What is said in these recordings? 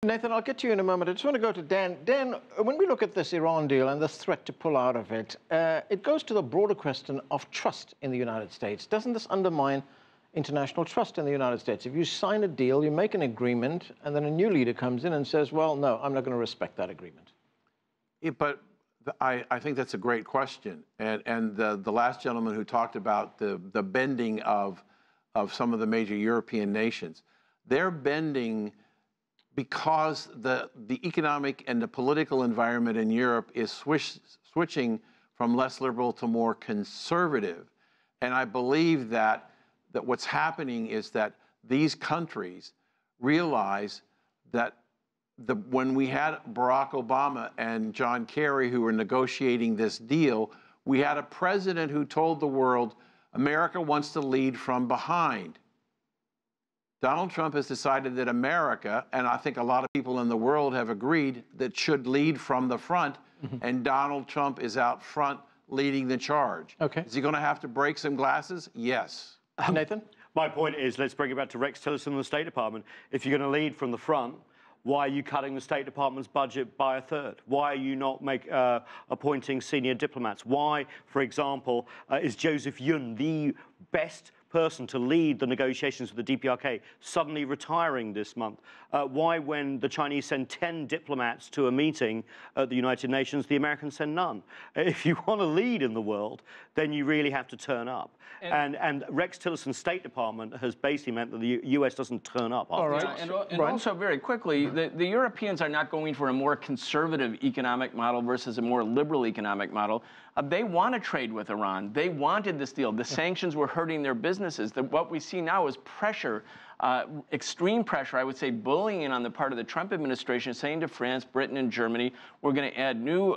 Nathan, I'll get to you in a moment. I just want to go to Dan. Dan, when we look at this Iran deal and this threat to pull out of it, it goes to the broader question of trust in the United States. Doesn't this undermine international trust in the United States? If you sign a deal, you make an agreement, and then a new leader comes in and says, well, no, I'm not going to respect that agreement. Yeah, but I think that's a great question. And the last gentleman who talked about the bending of some of the major European nations, they're bending because the economic and the political environment in Europe is switching from less liberal to more conservative. And I believe that what's happening is that these countries realize that when we had Barack Obama and John Kerry who were negotiating this deal, we had a president who told the world, America wants to lead from behind. Donald Trump has decided that America, and I think a lot of people in the world have agreed, that should lead from the front, and Donald Trump is out front leading the charge. Okay. Is he going to have to break some glasses? Yes. Nathan? My point is, let's bring it back to Rex Tillerson and the State Department. If you're going to lead from the front, why are you cutting the State Department's budget by a third? Why are you not appointing senior diplomats? Why, for example, is Joseph Yun the best person to lead the negotiations with the DPRK suddenly retiring this month? Why, when the Chinese send 10 diplomats to a meeting at the United Nations, the Americans send none? If you want to lead in the world, then you really have to turn up. And Rex Tillerson's State Department has basically meant that the US doesn't turn up. All right. And also, very quickly, the Europeans are not going for a more conservative economic model versus a more liberal economic model. They want to trade with Iran. They wanted this deal. The sanctions were hurting their businesses. What we see now is pressure, extreme pressure, I would say bullying on the part of the Trump administration, saying to France, Britain, and Germany, we're going to add new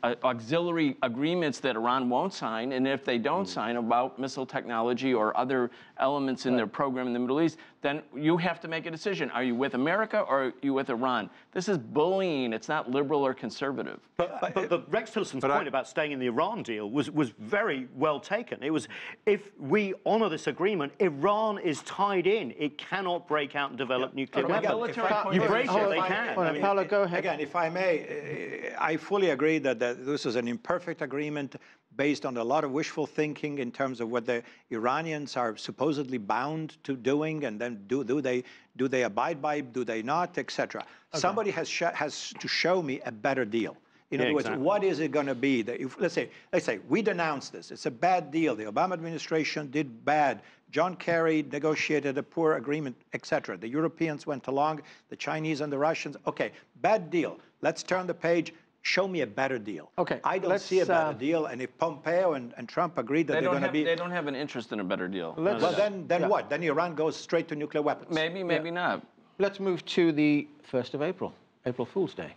auxiliary agreements that Iran won't sign, and if they don't sign about missile technology or other elements in their program in the Middle East, then you have to make a decision. Are you with America or are you with Iran? This is bullying. It's not liberal or conservative. But the Rex Tillerson's point about staying in the Iran deal was very well taken. It was, if we honour this agreement, Iran is tied in. It cannot break out and develop nuclear weapons. You break it, they can. Paolo, go ahead. Again, if I may, I fully agree that this is an imperfect agreement based on a lot of wishful thinking in terms of what the Iranians are supposedly bound to doing, and then do they abide by, do they not, etc. Okay. Somebody has to show me a better deal. In other words, what is it going to be? That if, let's say we denounce this. It's a bad deal. The Obama administration did bad. John Kerry negotiated a poor agreement, etc. The Europeans went along, the Chinese and the Russians. Okay, bad deal. Let's turn the page. Show me a better deal. Okay, I don't see a better deal. And if Pompeo and Trump agreed that they're going to be... They don't have an interest in a better deal. Well, then what? Then Iran goes straight to nuclear weapons. Maybe not. Let's move to the 1st of April, April Fool's Day.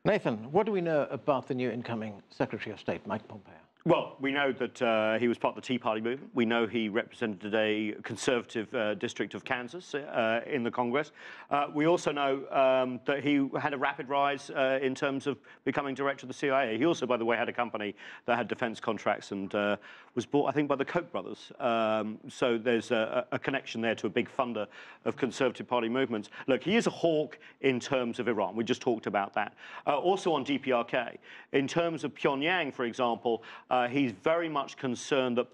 Nathan, what do we know about the new incoming Secretary of State, Mike Pompeo? Well, we know that he was part of the Tea Party movement. We know he represented a conservative district of Kansas in the Congress. We also know that he had a rapid rise in terms of becoming director of the CIA. He also, by the way, had a company that had defense contracts and was bought, I think, by the Koch brothers. So there's a connection there to a big funder of Conservative Party movements. Look, he is a hawk in terms of Iran. We just talked about that. Also on DPRK, in terms of Pyongyang, for example, he's very much concerned that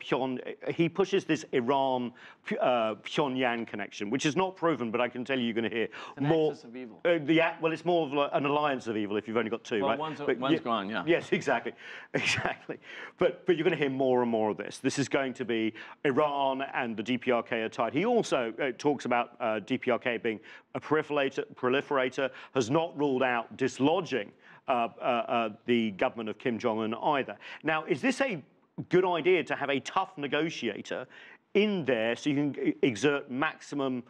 he pushes this Iran-Pyongyang connection, which is not proven, but I can tell you you're going to hear more. Axis of evil. Well, it's more of an alliance of evil if you've only got two, right? One's gone, yeah. Yes, exactly. But you're going to hear more and more of this. This is going to be Iran and the DPRK are tied. He also talks about DPRK being a proliferator, has not ruled out dislodging the government of Kim Jong-un either. Now, is this a good idea to have a tough negotiator in there so you can exert maximum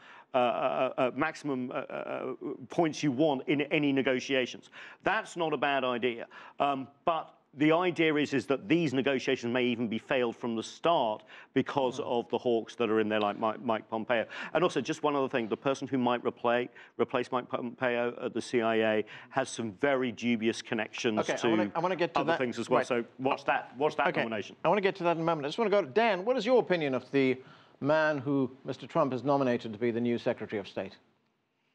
points you want in any negotiations? That's not a bad idea. But the idea is that these negotiations may even be failed from the start because of the hawks that are in there, like Mike Pompeo. And also, just one other thing, the person who might replace Mike Pompeo at the CIA has some very dubious connections to I want to get to other things as well. Right. So watch that nomination. I want to get to that in a moment. I just want to go to Dan. What is your opinion of the man who Mr. Trump has nominated to be the new Secretary of State?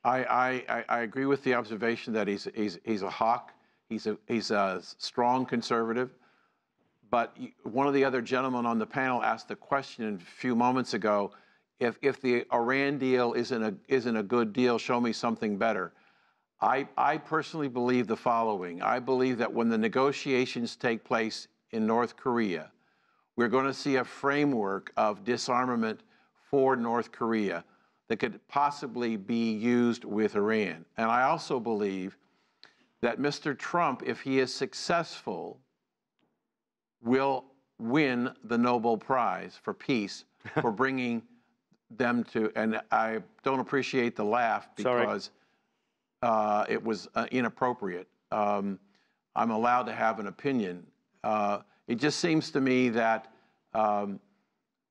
I agree with the observation that he's a hawk. He's a strong conservative. But one of the other gentlemen on the panel asked a question a few moments ago: if the Iran deal isn't a good deal, show me something better. I personally believe the following. I believe that when the negotiations take place in North Korea, we're going to see a framework of disarmament for North Korea that could possibly be used with Iran. And I also believe that Mr. Trump, if he is successful, will win the Nobel Prize for Peace for bringing them to, and I don't appreciate the laugh because it was inappropriate. I'm allowed to have an opinion. It just seems to me that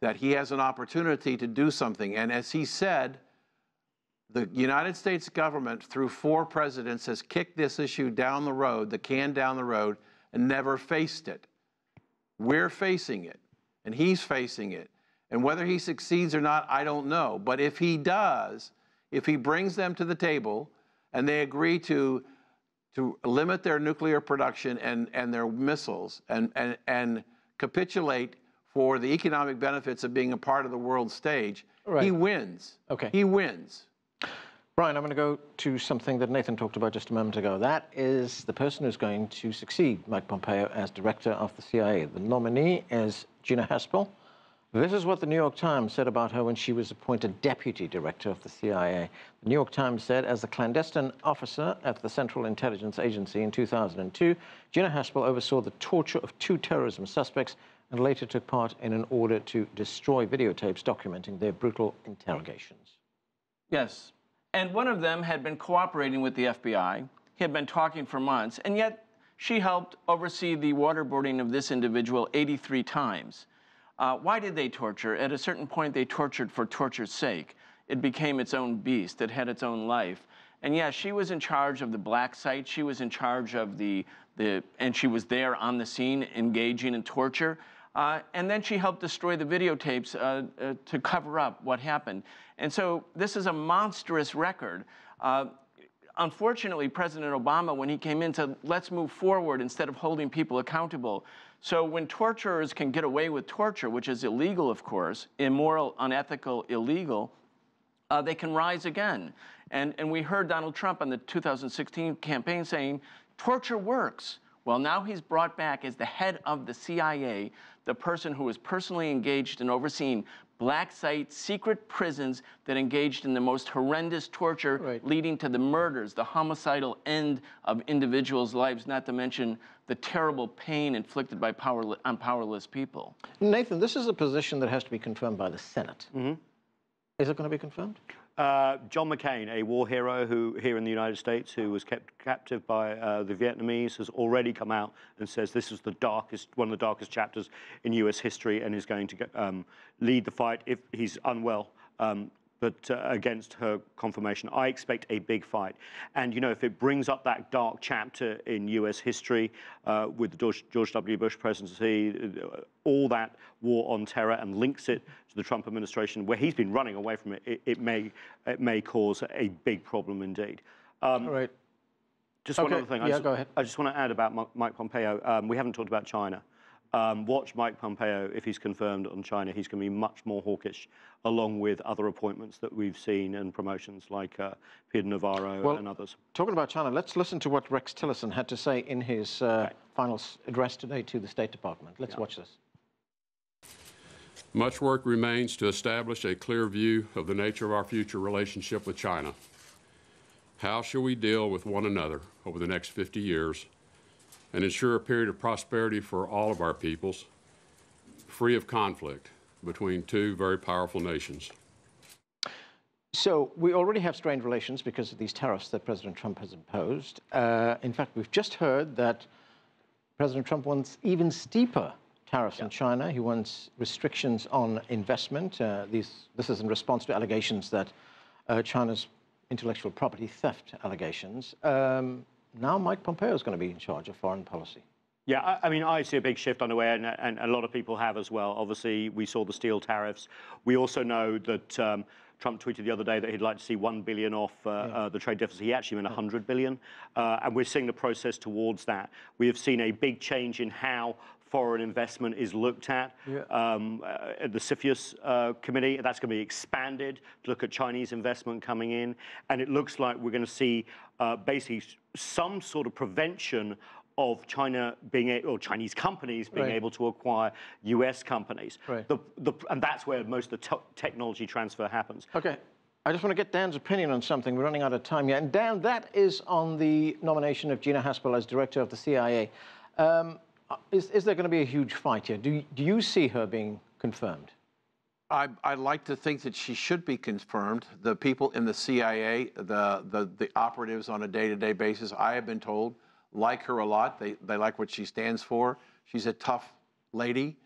that he has an opportunity to do something. And as he said, the United States government, through 4 presidents, has kicked this issue down the road, the can down the road, and never faced it. We're facing it, and he's facing it. And whether he succeeds or not, I don't know. But if he does, if he brings them to the table and they agree to limit their nuclear production and their missiles and capitulate for the economic benefits of being a part of the world stage, he wins. Okay. He wins. Brian, I'm going to go to something that Nathan talked about just a moment ago. That is the person who's going to succeed Mike Pompeo as director of the CIA. The nominee is Gina Haspel. This is what the New York Times said about her when she was appointed deputy director of the CIA. The New York Times said, as a clandestine officer at the Central Intelligence Agency in 2002, Gina Haspel oversaw the torture of 2 terrorism suspects and later took part in an order to destroy videotapes documenting their brutal interrogations. Yes. And one of them had been cooperating with the FBI. He had been talking for months, and yet she helped oversee the waterboarding of this individual 83 times. Why did they torture? At a certain point, they tortured for torture's sake. It became its own beast. It had its own life. And yeah, she was in charge of the black site. She was in charge of and she was there on the scene engaging in torture. And then she helped destroy the videotapes to cover up what happened. And so this is a monstrous record. Unfortunately, President Obama, when he came in, said, let's move forward instead of holding people accountable. So when torturers can get away with torture, which is illegal, of course, immoral, unethical, illegal, they can rise again. And we heard Donald Trump on the 2016 campaign saying, torture works. Well, now he's brought back as the head of the CIA, the person who was personally engaged in overseeing black site secret prisons that engaged in the most horrendous torture, leading to the murders, the homicidal end of individuals' lives, not to mention the terrible pain inflicted by powerless people. Nathan, this is a position that has to be confirmed by the Senate. Mm-hmm. Is it going to be confirmed? John McCain, a war hero who here in the United States, who was kept captive by the Vietnamese, has already come out and says this is one of the darkest chapters in U.S. history, and is going to lead the fight if he's unwell. But against her confirmation, I expect a big fight. And, you know, if it brings up that dark chapter in U.S. history with the George W. Bush presidency, all that war on terror, and links it to the Trump administration, where he's been running away from it, it may cause a big problem indeed. All right. Just one other thing. Go ahead. I just want to add about Mike Pompeo. We haven't talked about China. Watch Mike Pompeo, if he's confirmed on China, he's going to be much more hawkish, along with other appointments that we've seen and promotions like Peter Navarro and others. Talking about China, let's listen to what Rex Tillerson had to say in his final address today to the State Department. Let's watch this. Much work remains to establish a clear view of the nature of our future relationship with China. How shall we deal with one another over the next 50 years and ensure a period of prosperity for all of our peoples, free of conflict between 2 very powerful nations? So we already have strained relations because of these tariffs that President Trump has imposed. In fact, we've just heard that President Trump wants even steeper tariffs on China. He wants restrictions on investment. This is in response to allegations that China's intellectual property theft allegations. Now Mike Pompeo is going to be in charge of foreign policy. Yeah, I mean, I see a big shift underway, and a lot of people have as well. Obviously, we saw the steel tariffs. We also know that Trump tweeted the other day that he'd like to see $1 billion off the trade deficit. He actually meant $100 billion. And we're seeing the process towards that. We have seen a big change in how foreign investment is looked at the CFIUS committee. That's going to be expanded to look at Chinese investment coming in. And it looks like we're going to see basically some sort of prevention of China being, or Chinese companies being able to acquire US companies. And that's where most of the technology transfer happens. Okay. I just want to get Dan's opinion on something. We're running out of time here. And Dan, that is on the nomination of Gina Haspel as director of the CIA. Is there going to be a huge fight here? Do you see her being confirmed? I'd like to think that she should be confirmed. The people in the CIA, the operatives on a day-to-day basis, I have been told, like her a lot. They like what she stands for. She's a tough lady.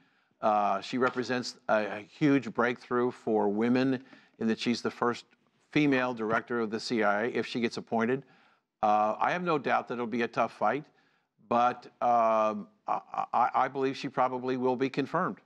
She represents a huge breakthrough for women in that she's the first female director of the CIA if she gets appointed. I have no doubt that it'll be a tough fight, but I believe she probably will be confirmed.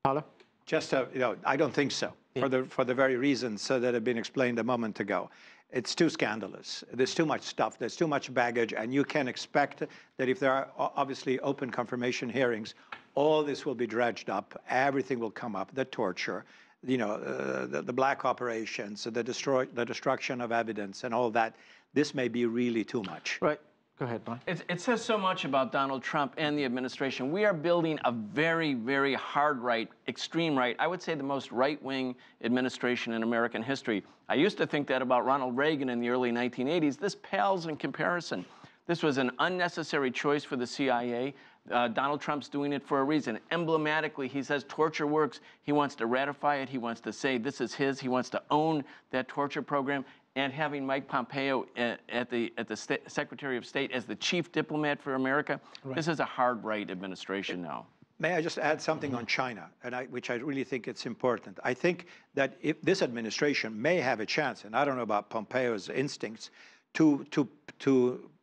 Paolo? Just, I don't think so, for the very reasons that have been explained a moment ago. It's too scandalous. There's too much stuff. There's too much baggage. And you can expect that if there are obviously open confirmation hearings, all this will be dredged up. Everything will come up, the torture, the black operations, the destruction of evidence and all that. This may be really too much. Right. Go ahead, Brian. It says so much about Donald Trump and the administration. We are building a very, very hard right, extreme right, I would say the most right-wing administration in American history. I used to think that about Ronald Reagan in the early 1980s. This pales in comparison. This was an unnecessary choice for the CIA. Donald Trump's doing it for a reason. Emblematically, he says torture works. He wants to ratify it. He wants to say this is his. He wants to own that torture program. And having Mike Pompeo at the Secretary of State as the chief diplomat for America, this is a hard right administration now. May I just add something on China, which I really think it's important. I think that if this administration may have a chance, and I don't know about Pompeo's instincts, to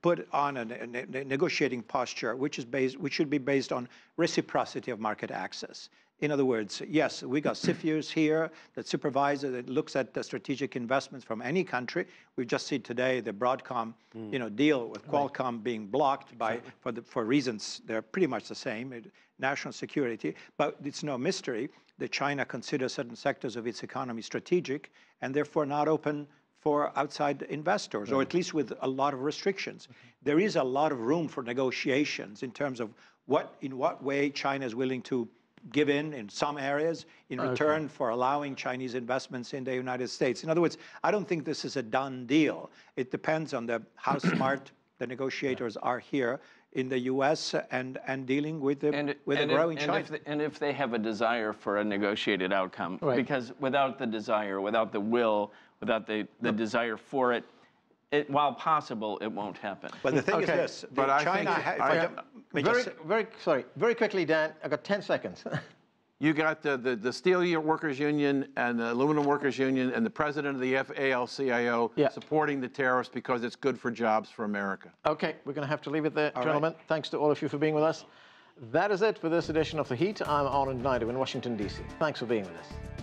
put on a negotiating posture which should be based on reciprocity of market access. In other words, yes, we got CFIUS here that supervises, that looks at the strategic investments from any country. We've just seen today the Broadcom, deal with Qualcomm being blocked for reasons they're pretty much the same, national security. But it's no mystery that China considers certain sectors of its economy strategic and therefore not open for outside investors, or at least with a lot of restrictions. There is a lot of room for negotiations in terms of in what way China is willing to give in some areas in return for allowing Chinese investments in the United States. In other words, I don't think this is a done deal. It depends on how smart the negotiators are here in the U.S. and dealing with a growing China. And if they have a desire for a negotiated outcome, because without the desire, without the will, without the desire for it, while possible, it won't happen. But the thing is this, very quickly, Dan, I've got 10 seconds. You got the Steel Workers Union and the Aluminum Workers Union and the president of the AFL-CIO supporting the tariffs because it's good for jobs for America. Okay, we're going to have to leave it there, gentlemen. Thanks to all of you for being with us. That is it for this edition of The Heat. I'm Arnold Naidu in Washington, D.C. Thanks for being with us.